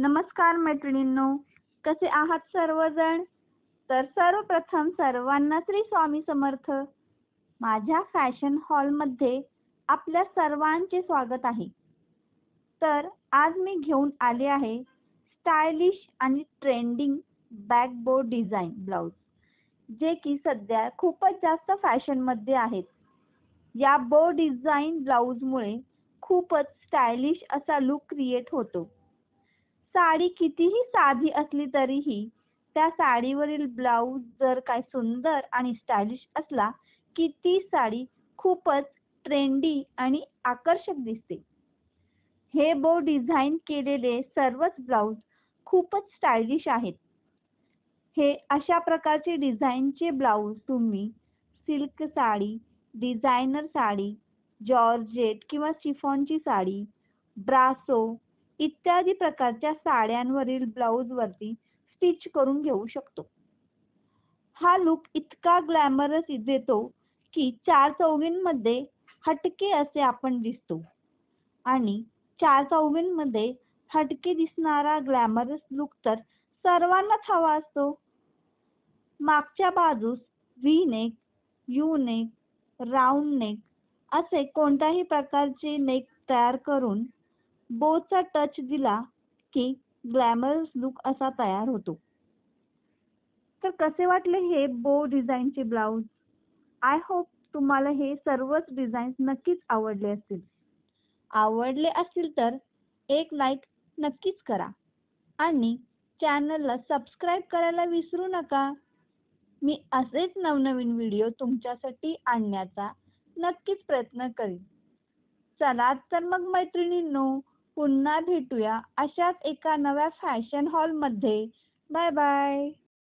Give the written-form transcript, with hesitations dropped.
नमस्कार मैत्रिणींनो, कसे आहात सर्वजण? तर सर्वप्रथम सर्वांना श्री स्वामी समर्थ. माझ्या फॅशन हॉलमध्ये आपल्या सर्वांचे स्वागत आहे. तर आज मी घेऊन आले आहे स्टायलिश आणि ट्रेंडिंग बॅकबोर्ड डिझाईन ब्लाउज, जे की सध्या खूपच जास्त फॅशनमध्ये आहेत. या बोर्ड डिझाईन ब्लाउजमुळे खूपच स्टायलिश असा लुक क्रिएट होतो. साडी कितीही साधी असली तरीही त्या साडीवरील ब्लाऊज जर काय सुंदर आणि स्टायलिश असला की ती साडी खूपच ट्रेंडी आणि आकर्षक दिसते. हे बो डिझाईन केलेले सर्वच ब्लाऊज खूपच स्टायलिश आहेत. हे अशा प्रकारचे डिझाईनचे ब्लाऊज तुम्ही silk sari, designer sari, georgette किंवा शिफॉनची साडी, ब्रासो इत्यादी प्रकारच्या साड्यांवरील ब्लाऊजवरती स्टिच करून घेऊ शकतो. हा लुक इतका ग्लॅमरस देतो की चारचौघींमध्ये हटके असे आपण दिसतो आणि चारचौघींमध्ये हटके दिसणारा ग्लॅमरस लुक तर सर्वांनाच हवा असतो. मागच्या बाजूस V neck, you neck, round neck असे कोणत्याही प्रकारचे नेक तयार करून बोचा टच दिला की ग्लॅमरस लुक असा तयार होतो. तर कसे वाटले हे बो डिझाईनचे ब्लाऊज? आय होप तुम्हाला हे सर्वच डिझाईन्स नक्कीच आवडले असतील. आवडले असतील तर एक लाईक नक्कीच करा आणि चॅनलला सबस्क्राईब करायला विसरू नका. मी असेच नवनवीन व्हिडिओ तुमच्यासाठी आणण्याचा नक्कीच प्रयत्न करीन. चला तर मग मैत्रिणींनो, पुन्हा भेटूया अशाच एका नव्या फॅशन हॉलमध्ये. Bye bye.